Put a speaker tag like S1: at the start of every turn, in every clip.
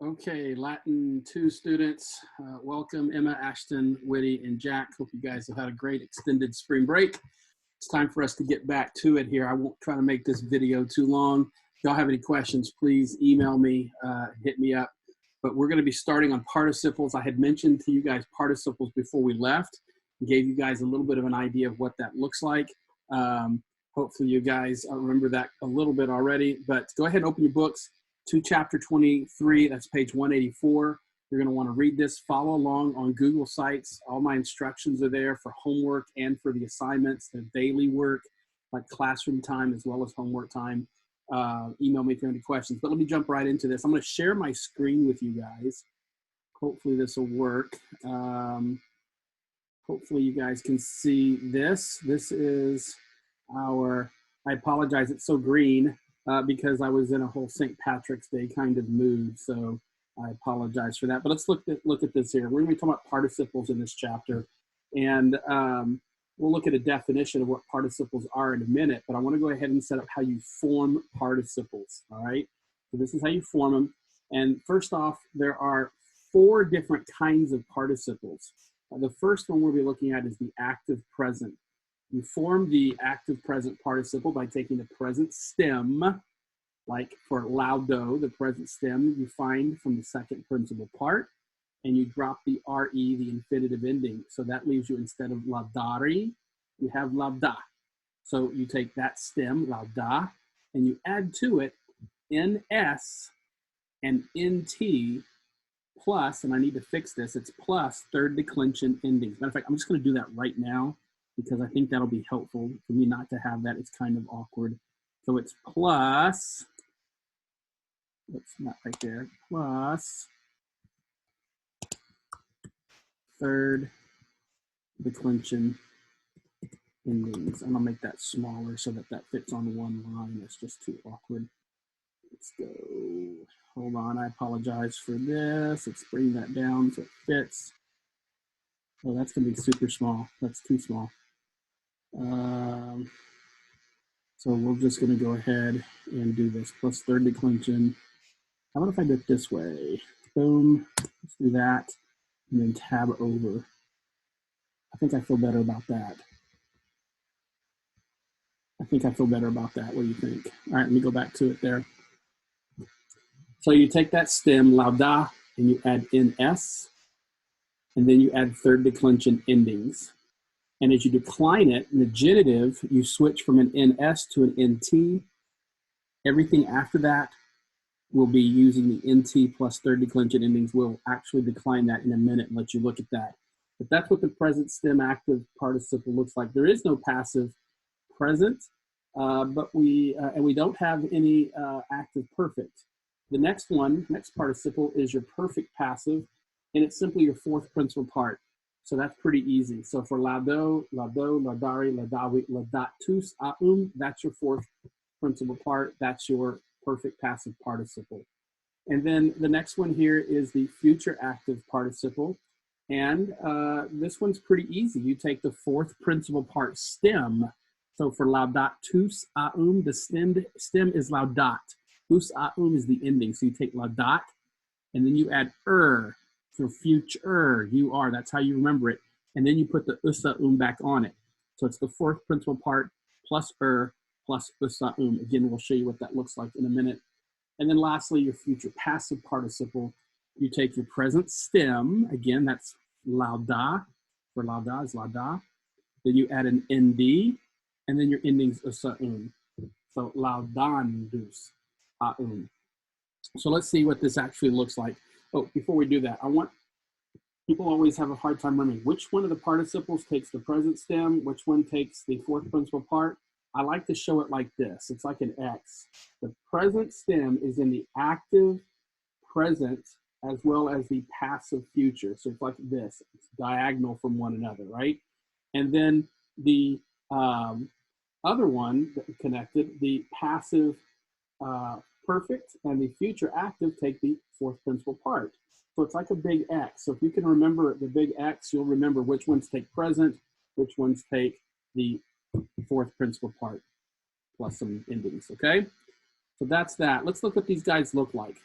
S1: Okay, Latin 2 students, welcome Emma, Ashton, Whitty, and Jack. Hope you guys have had a great extended spring break. It's time for us to get back to it here. I won't try to make this video too long. If y'all have any questions, please email me, hit me up. But we're going to be starting on participles. I had mentioned to you guys participles before we left. Gave you guys a little bit of an idea of what that looks like. Hopefully you guys remember that a little bit already. But go ahead and open your books to chapter 23, that's page 184. You're going to want to read this, follow along on Google Sites. All my instructions are there for homework and for the assignments, the daily work, like classroom time as well as homework time. Email me if you have any questions. But let me jump right into this. I'm going to share my screen with you guys. Hopefully this will work. Hopefully you guys can see this. This is our, I apologize, it's so green. Because I was in a whole St. Patrick's Day kind of mood, so I apologize for that. But let's look at this here. We're going to be talking about participles in this chapter, and we'll look at a definition of what participles are in a minute, but I want to go ahead and set up how you form participles, all right? So this is how you form them, and first off, there are 4 different kinds of participles. The first one we'll be looking at is the active present. You form the active present participle by taking the present stem, like for laudo, the present stem you find from the second principal part, and you drop the RE, the infinitive ending. So that leaves you, instead of laudari, you have lauda. So you take that stem, lauda, and you add to it NS and NT plus, and I need to fix this, it's plus third declension endings. Matter of fact, I'm just going to do that right now, because I think that'll be helpful for me not to have that. It's kind of awkward. So it's plus, it's not right there, plus third declension endings. I'm gonna make that smaller so that that fits on one line. It's just too awkward. Let's go, hold on, I apologize for this. Let's bring that down so it fits. Oh, that's gonna be super small. That's too small. So we're just going to go ahead and do this plus third declension. How about if I do it this way? Boom, let's do that, and then tab over. I think I feel better about that. What do you think? All right, let me go back to it there. So you take that stem, lauda, and you add NS, and then you add third declension endings. And as you decline it, in the genitive, you switch from an NS to an NT. Everything after that will be using the NT plus third declension endings. We'll actually decline that in a minute and let you look at that. But that's what the present stem active participle looks like. There is no passive present, but we don't have any active perfect. The next participle is your perfect passive, and it's simply your 4th principal part. So that's pretty easy. So for laudo, laudari, laudavi, laudatus, aum, that's your 4th principal part. That's your perfect passive participle. And then the next one here is the future active participle. And this one's pretty easy. You take the 4th principal part stem. So for laudatus, aum, the stem is laudat. Us, aum is the ending. So you take laudat, and then you add for future, you are, that's how you remember it. And then you put the usa back on it. So it's the 4th principal part plus plus usa Again, we'll show you what that looks like in a minute. And then lastly, your future passive participle. You take your present stem, again, that's lauda, for lauda is lauda. Then you add an nd, and then your ending's usa So laudandus aum. So let's see what this actually looks like. Oh, before we do that, people always have a hard time remembering which one of the participles takes the present stem, which one takes the 4th principal part. I like to show it like this. It's like an X. The present stem is in the active present as well as the passive future. So it's like this. It's diagonal from one another, right? And then the other one connected, the passive perfect and the future active take the 4th principal part. So it's like a big X. So if you can remember the big X, you'll remember which ones take present, which ones take the 4th principal part, plus some endings, okay? So that's that. Let's look what these guys look like.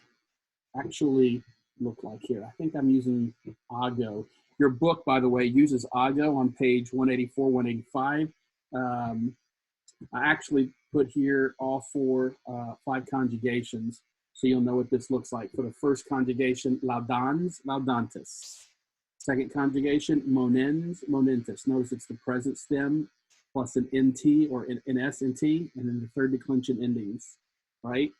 S1: actually look like here. I think I'm using Ago. Your book, by the way, uses Ago on page 184, 185. I actually put here all five conjugations, so you'll know what this looks like. For the first conjugation, laudans, laudantis. Second conjugation, monens, monentis. Notice it's the present stem plus an nt or an s and t, and then the third declension endings, right?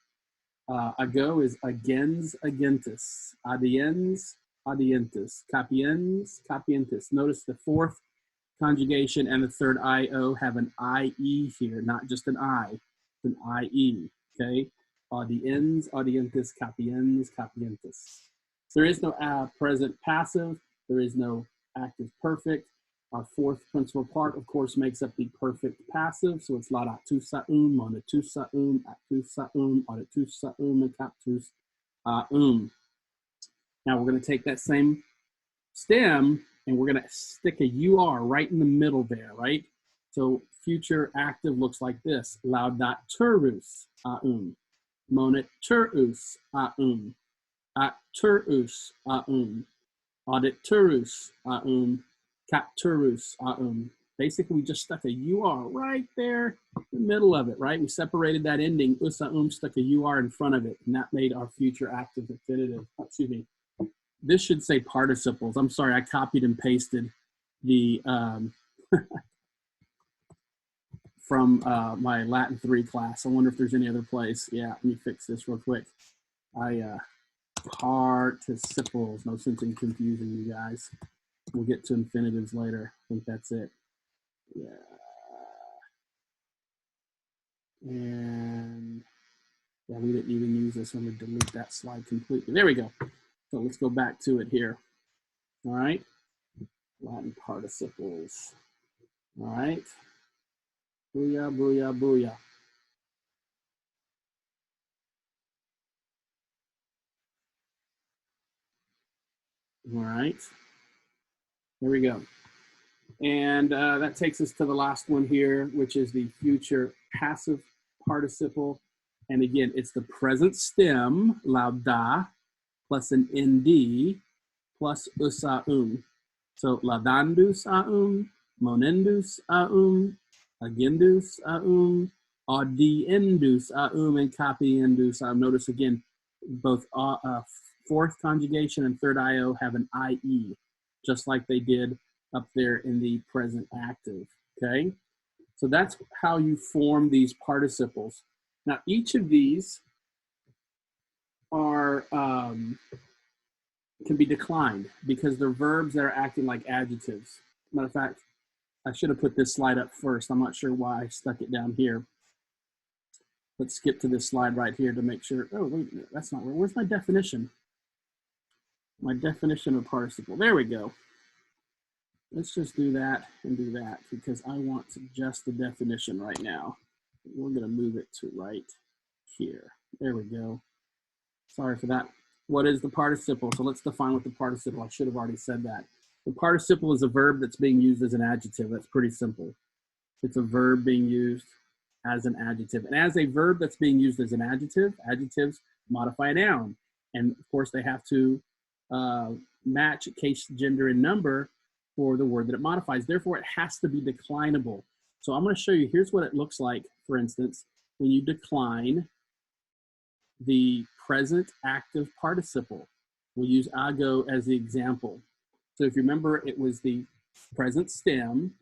S1: Ago is agens, agentis. Adiens, adientis. Capiens, capientis. Notice the fourth conjugation and the third IO have an IE here, not just an I, it's an IE, okay? Audiens, audientis, capiens, capientis. There is no present passive, there is no active perfect. Our fourth principal part, of course, makes up the perfect passive, so it's laudatus saum, monatus saum, actus saum, auditus saum, and captus aum. Now we're going to take that same stem and we're going to stick a UR right in the middle there, right? So future active looks like this: laudaturus aum, monaturus aum, acturus aum, auditurus aum, capturus aum. Basically, we just stuck a UR right there in the middle of it, right? We separated that ending, usaum, stuck a UR in front of it, and that made our future active infinitive. Excuse me. This should say participles. I'm sorry, I copied and pasted the from my Latin 3 class. I wonder if there's any other place. Yeah, let me fix this real quick. Participles, no sense in confusing you guys. We'll get to infinitives later. I think that's it. Yeah. And yeah, we didn't even use this. I'm going to delete that slide completely. There we go. So let's go back to it here. All right. Latin participles. All right. Booyah, booyah, booyah. All right. There we go. And that takes us to the last one here, which is the future passive participle. And again, it's the present stem, lauda, plus an nd, plus usaum. So laudandus aum, monendus aum, agendus aum, audiendus aum, and capiendus aum. Notice again, both fourth conjugation and third IO have an IE, just like they did up there in the present active, okay? So that's how you form these participles. Now, each of these are can be declined because they're verbs that are acting like adjectives. Matter of fact, I should have put this slide up first. I'm not sure why I stuck it down here. Let's skip to this slide right here to make sure. Oh, wait a minute, that's not where. Where's my definition? My definition of participle. There we go. Let's just do that and do that because I want just the definition right now. We're going to move it to right here. There we go. Sorry for that. What is the participle? So let's define what the participle. I should have already said that. The participle is a verb that's being used as an adjective. That's pretty simple. It's a verb being used as an adjective. And as a verb that's being used as an adjective, adjectives modify a noun. And of course, they have to match case, gender, and number for the word that it modifies. Therefore, it has to be declinable. So I'm going to show you, here's what it looks like, for instance, when you decline the present active participle. We'll use ago as the example. So if you remember, it was the present stem,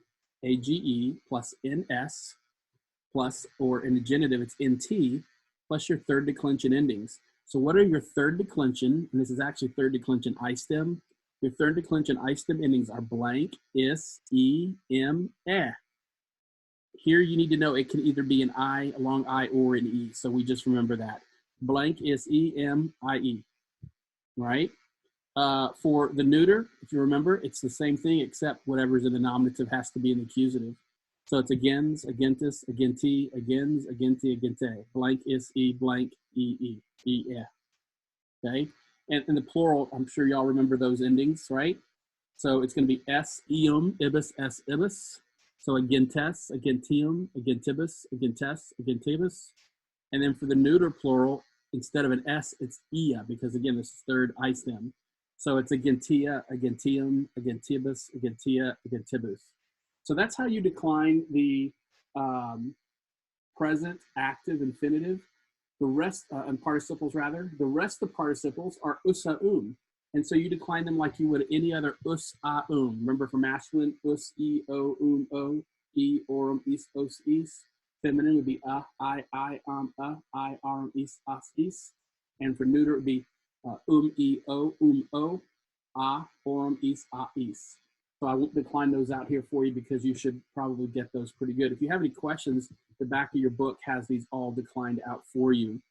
S1: age, plus ns, plus, or in the genitive, it's nt, plus your third declension endings. So what are your third declension, and this is actually third declension I stem. Your third declension I stem endings are blank, is, e, m, eh. Here you need to know it can either be an I, a long I, or an E. So we just remember that. Blank is E, M, I, E, right? For the neuter, if you remember, it's the same thing except whatever's in the nominative has to be in the accusative. So it's agens, agentis, agenti, agens, agenti, agente. Blank is E, blank, E, E, E, E. Okay? And in the plural, I'm sure y'all remember those endings, right? So it's going to be S, eum, ibis, S, ibis. So agentes, agentium, agentibus, agentes, agentibus. And then for the neuter plural, instead of an S, it's ia, because again, this is third I stem. So it's agentia, agentium, agentibus, agentia, agentibus. So that's how you decline the present, active, infinitive. The rest, and participles rather, the rest of participles are us, and so you decline them like you would any other us, Remember for masculine, us, o, e, orum, is, os, is. Feminine would be I, is, as, is. And for neuter, it would be e, o, orum, is, a, is. So I won't decline those out here for you because you should probably get those pretty good. If you have any questions, the back of your book has these all declined out for you.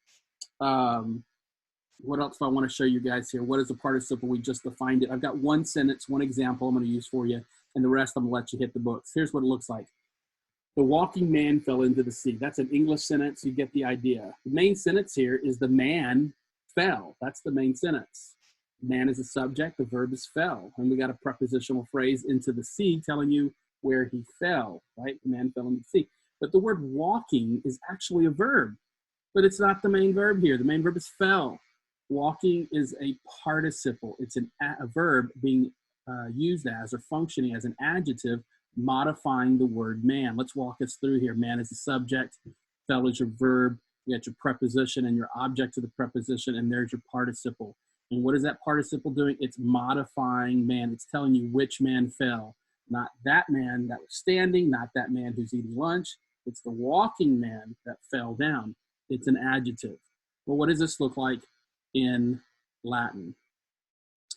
S1: What else do I want to show you guys here? What is a participle? We just defined it. I've got one sentence, one example I'm going to use for you, and the rest I'm going to let you hit the books. Here's what it looks like. The walking man fell into the sea. That's an English sentence. You get the idea. The main sentence here is the man fell. That's the main sentence. Man is a subject. The verb is fell. And we got a prepositional phrase, into the sea, telling you where he fell, right? The man fell into the sea. But the word walking is actually a verb, but it's not the main verb here. The main verb is fell. Walking is a participle. It's a verb being used as or functioning as an adjective modifying the word man. Let's walk us through here. Man is the subject, fell is your verb, you got your preposition and your object to the preposition, and there's your participle. And what is that participle doing? It's modifying man. It's telling you which man fell. Not that man that was standing, not that man who's eating lunch. It's the walking man that fell down. It's an adjective. Well, what does this look like in Latin?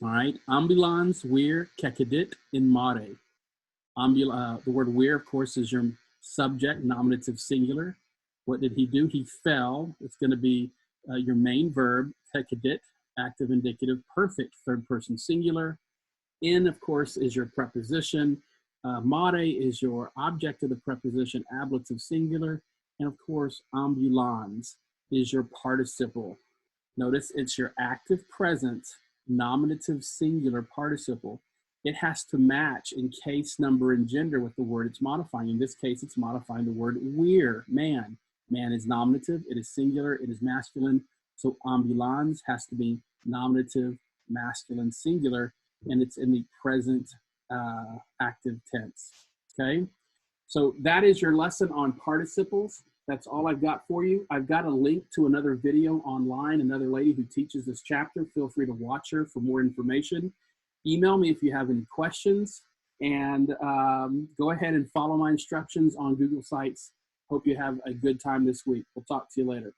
S1: All right, ambulans vir cecedit in mare. The word vir, of course, is your subject, nominative singular. What did he do? He fell. It's going to be your main verb, cecedit, active, indicative, perfect, third person singular. In, of course, is your preposition. Mare is your object of the preposition, ablative singular. And of course, ambulans is your participle. Notice it's your active present, nominative singular participle. It has to match in case, number, and gender with the word it's modifying. In this case, it's modifying the word vir, man. Man is nominative, it is singular, it is masculine. So ambulans has to be nominative, masculine, singular, and it's in the present active tense, okay? So that is your lesson on participles. That's all I've got for you. I've got a link to another video online, another lady who teaches this chapter. Feel free to watch her for more information. Email me if you have any questions, and go ahead and follow my instructions on Google Sites. Hope you have a good time this week. We'll talk to you later.